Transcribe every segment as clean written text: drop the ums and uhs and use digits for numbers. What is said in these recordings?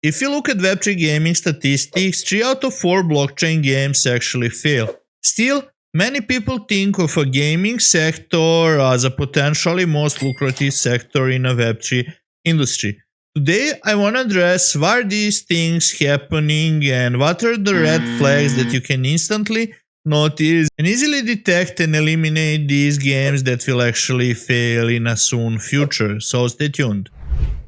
if you look at Web3 gaming statistics, 3 out of 4 blockchain games actually fail. Still, many people think of a gaming sector as a potentially most lucrative sector in a Web3 industry. Today, I want to address why are these things happening and what are the red flags that you can instantly notice and easily detect and eliminate these games that will actually fail in a soon future. So stay tuned.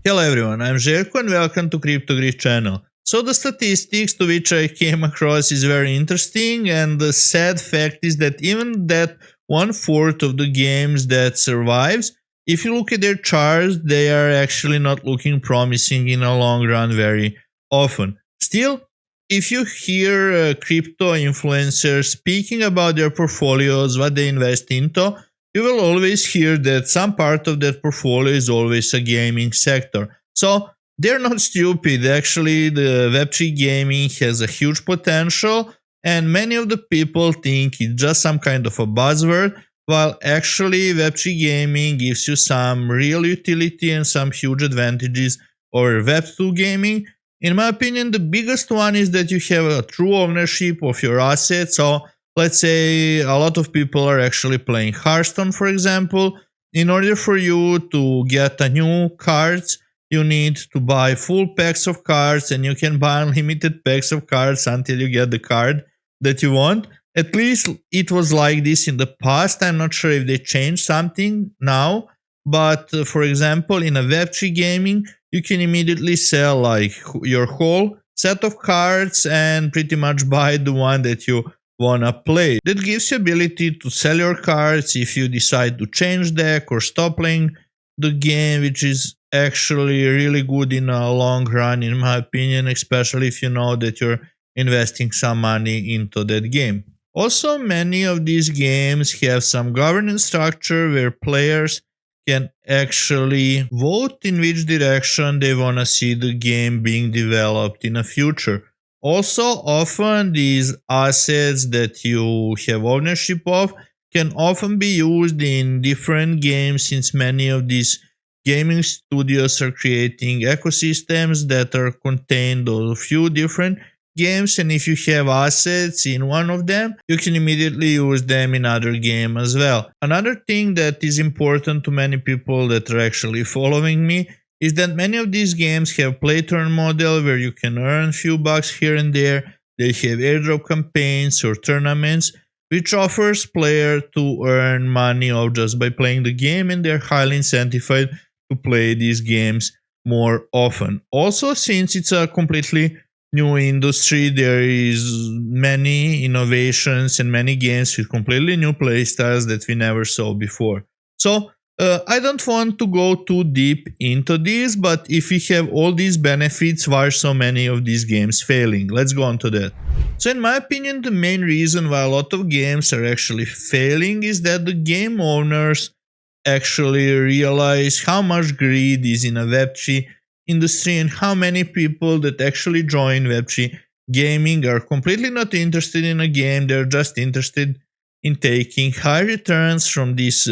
Hello everyone, I'm Željko and welcome to CryptoGrid channel. So the statistics to which I came across is very interesting, and the sad fact is that even that 1/4 of the games that survives, if you look at their charts, they are actually not looking promising in a long run very often. Still, if you hear crypto influencers speaking about their portfolios, what they invest into, you will always hear that some part of that portfolio is always a gaming sector. So they're not stupid. Actually, the Web3 gaming has a huge potential, and many of the people think it's just some kind of a buzzword, while actually Web3 gaming gives you some real utility and some huge advantages over Web2 gaming. In my opinion, the biggest one is that you have a true ownership of your assets. So let's say a lot of people are actually playing Hearthstone, for example. In order for you to get a new cards, you need to buy full packs of cards, and you can buy unlimited packs of cards until you get the card that you want. At least it was like this in the past. I'm not sure if they changed something now. But for example, in a Web3 gaming, you can immediately sell like your whole set of cards and pretty much buy the one that you wanna play. That gives you ability to sell your cards if you decide to change deck or stop playing the game, which is actually really good in a long run, in my opinion, especially if you know that you're investing some money into that game. Also, many of these games have some governance structure where players can actually vote in which direction they want to see the game being developed in the future. Also, often these assets that you have ownership of can often be used in different games, since many of these gaming studios are creating ecosystems that are contained of a few different games, and if you have assets in one of them, you can immediately use them in other game as well. Another thing that is important to many people that are actually following me is that many of these games have play to earn model where you can earn few bucks here and there. They have airdrop campaigns or tournaments which offers player to earn money or just by playing the game, and they're highly incentivized to play these games more often. Also, since it's a completely new industry, there is many innovations and many games with completely new playstyles that we never saw before. So I don't want to go too deep into this, but if we have all these benefits, why are so many of these games failing? Let's go on to that. So in my opinion, the main reason why a lot of games are actually failing is that the game owners actually realize how much greed is in a Web3 industry and how many people that actually join Web3 gaming are completely not interested in a game. They're just interested in taking high returns from these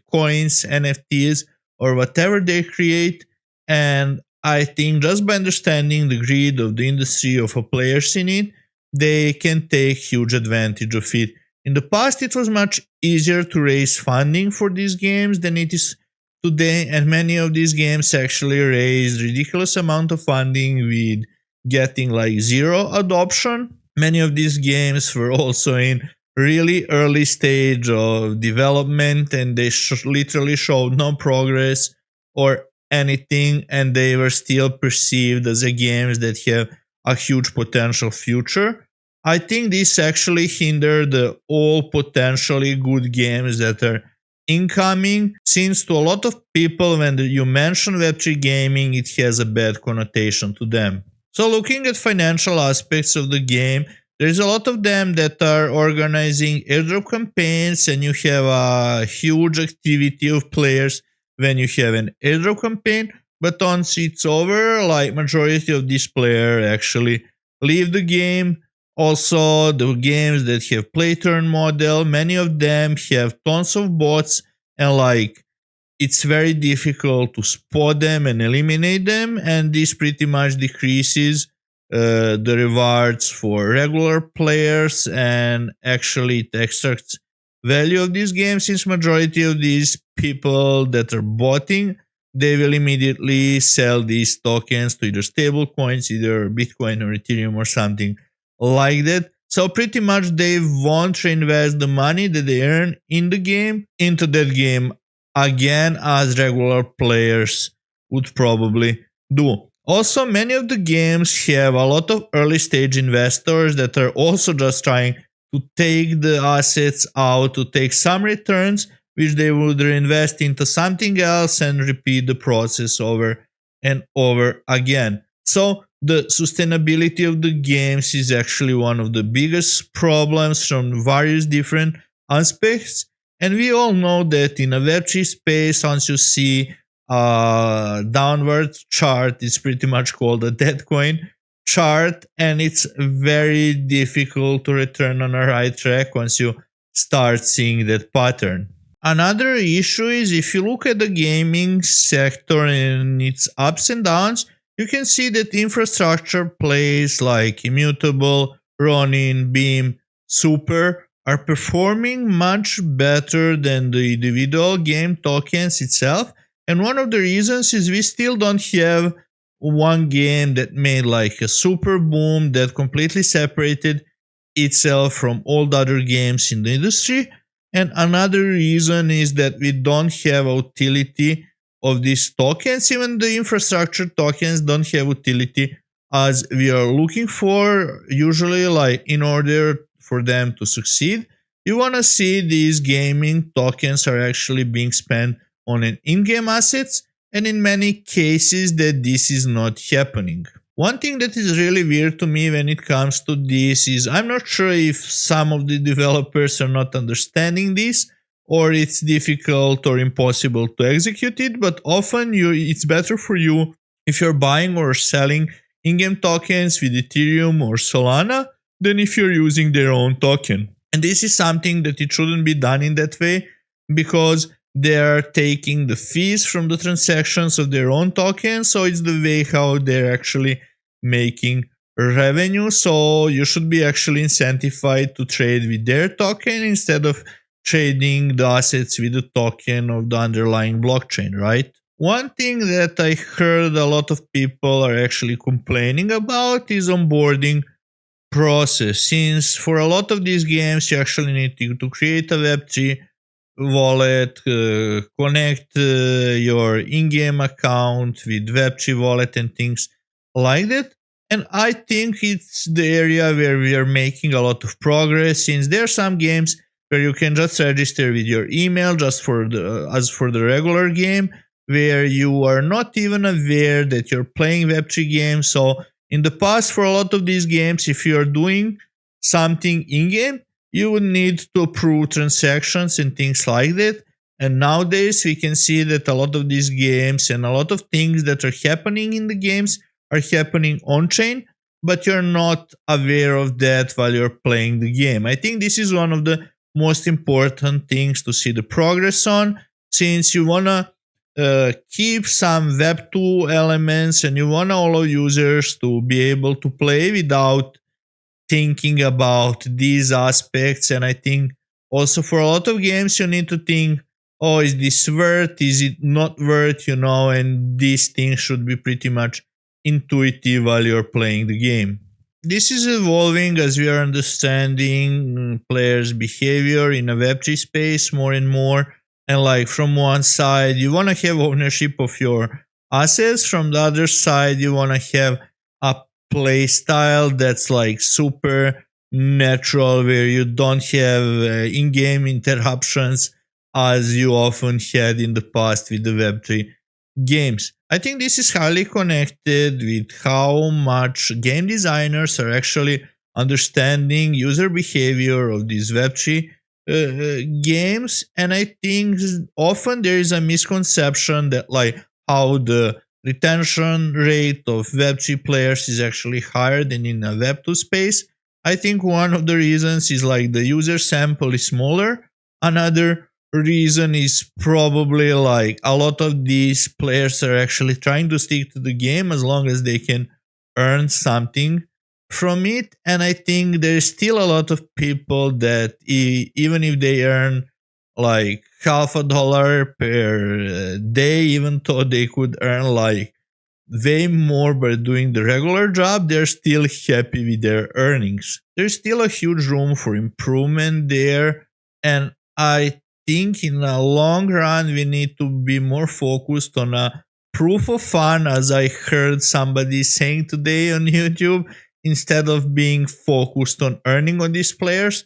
coins, NFTs, or whatever they create. And I think just by understanding the greed of the industry of players in it, they can take huge advantage of it. In the past, it was much easier to raise funding for these games than it is today, and many of these games actually raised ridiculous amount of funding with getting like zero adoption. Many of these games were also in really early stage of development, and they literally showed no progress or anything, and they were still perceived as a games that have a huge potential future. I think this actually hindered all potentially good games that are incoming, since to a lot of people when you mention Web3 gaming, it has a bad connotation to them. So looking at financial aspects of the game, there's a lot of them that are organizing airdrop campaigns, and you have a huge activity of players when you have an airdrop campaign, but once it's over, like majority of these players actually leave the game. Also, the games that have play turn model, many of them have tons of bots, and like it's very difficult to spot them and eliminate them, and this pretty much decreases the rewards for regular players, and actually it extracts value of this game, since majority of these people that are botting, they will immediately sell these tokens to either stable coins, either Bitcoin or Ethereum or something like that. So pretty much they won't reinvest the money that they earn in the game into that game again, as regular players would probably do. Also, many of the games have a lot of early stage investors that are also just trying to take the assets out, to take some returns, which they would reinvest into something else and repeat the process over and over again. So the sustainability of the games is actually one of the biggest problems from various different aspects. And we all know that in a Web3 space, once you see a downward chart, it's pretty much called a dead coin chart, and it's very difficult to return on a right track once you start seeing that pattern. Another issue is, if you look at the gaming sector and its ups and downs, you can see that infrastructure plays like Immutable, Ronin, Beam, Super are performing much better than the individual game tokens itself. And one of the reasons is we still don't have one game that made like a super boom that completely separated itself from all the other games in the industry. And another reason is that we don't have utility of these tokens. Even the infrastructure tokens don't have utility as we are looking for. Usually, like, in order for them to succeed, you want to see these gaming tokens are actually being spent on an in-game assets, and in many cases that this is not happening. One thing that is really weird to me when it comes to this is, I'm not sure if some of the developers are not understanding this, or it's difficult or impossible to execute it, but often it's better for you if you're buying or selling in-game tokens with Ethereum or Solana than if you're using their own token. And this is something that it shouldn't be done in that way, because they're taking the fees from the transactions of their own token, so it's the way how they're actually making revenue. So you should be actually incentivized to trade with their token instead of trading the assets with the token of the underlying blockchain, right? One thing that I heard a lot of people are actually complaining about is onboarding process, since for a lot of these games you actually need to create a Web3 wallet, connect your in-game account with Web3 wallet and things like that. And I think it's the area where we are making a lot of progress, since there are some games where you can just register with your email just for the regular game, where you are not even aware that you're playing Web3 games. So in the past, for a lot of these games, if you are doing something in-game, you would need to approve transactions and things like that. And nowadays, we can see that a lot of these games and a lot of things that are happening in the games are happening on-chain, but you're not aware of that while you're playing the game. I think this is one of the most important things to see the progress on, since you want to keep some Web2 elements and you want to allow users to be able to play without thinking about these aspects. And I think also for a lot of games you need to think, oh, is this worth, is it not worth, and these things should be pretty much intuitive while you're playing the game. This is evolving as we are understanding players' behavior in a Web3 space more and more. And like, from one side, you want to have ownership of your assets. From the other side, you want to have a play style that's like super natural, where you don't have in-game interruptions as you often had in the past with the Web3 games. I think this is highly connected with how much game designers are actually understanding user behavior of these Web3 games. And I think often there is a misconception that like how the retention rate of Web3 players is actually higher than in a Web2 space. I think one of the reasons is like the user sample is smaller. Another reason is probably like a lot of these players are actually trying to stick to the game as long as they can earn something from it. And I think there's still a lot of people that even if they earn like $50 per day, even though they could earn like way more by doing the regular job, they're still happy with their earnings. There's still a huge room for improvement there, and I think in the long run we need to be more focused on a proof of fun, as I heard somebody saying today on YouTube, instead of being focused on earning on these players.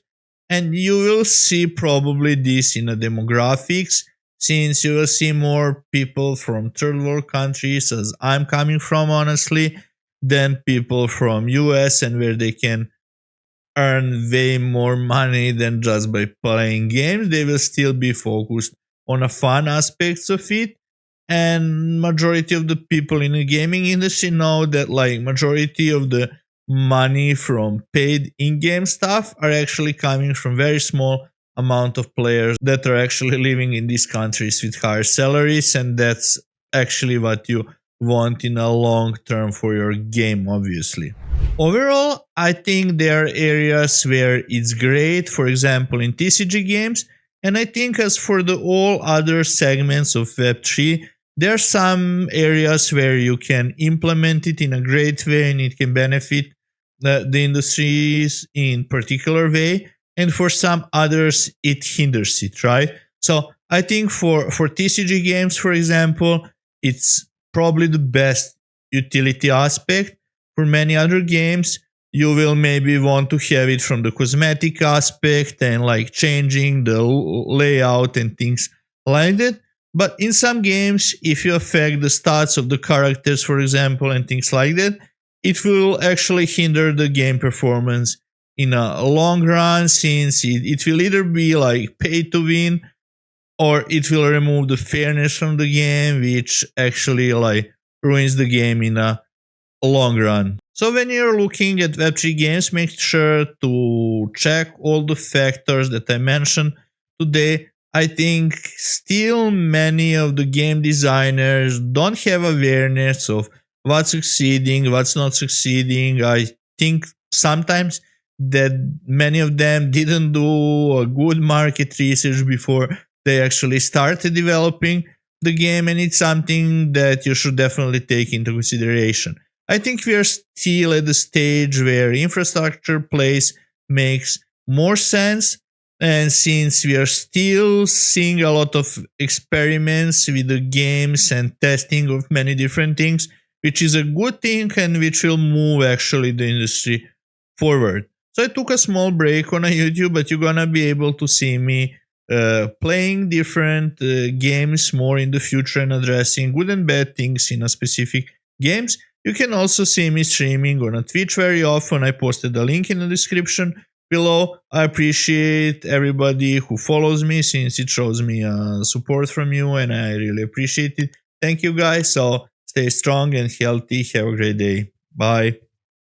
And you will see probably this in the demographics, since you will see more people from third world countries, as I'm coming from honestly, than people from US, and where they can earn way more money than just by playing games. They will still be focused on the fun aspects of it. And majority of the people in the gaming industry know that like majority of the money from paid in-game stuff are actually coming from very small amount of players that are actually living in these countries with higher salaries, and that's actually what you want in a long term for your game, obviously. Overall, I think there are areas where it's great, for example in TCG games, and I think as for the all other segments of Web3, there are some areas where you can implement it in a great way and it can benefit the industries in particular way, and for some others it hinders it, right? So I think for TCG games, for example, it's probably the best utility aspect. For many other games, you will maybe want to have it from the cosmetic aspect and like changing the layout and things like that. But in some games, if you affect the stats of the characters, for example, and things like that, it will actually hinder the game performance in a long run, since it will either be like pay to win, or it will remove the fairness from the game, which actually like ruins the game in a long run. So when you're looking at Web3 games, make sure to check all the factors that I mentioned today. I think still many of the game designers don't have awareness of what's succeeding, what's not succeeding. I think sometimes that many of them didn't do a good market research before they actually started developing the game, and it's something that you should definitely take into consideration. I think we are still at the stage where infrastructure plays makes more sense, and since we are still seeing a lot of experiments with the games and testing of many different things, which is a good thing and which will move actually the industry forward. So I took a small break on a YouTube, but you're gonna be able to see me playing different games more in the future and addressing good and bad things in a specific games. You can also see me streaming on a Twitch very often. I posted a link in the description below. I appreciate everybody who follows me, since it shows me support from you, and I really appreciate it. Thank you guys. So stay strong and healthy. Have a great day. Bye.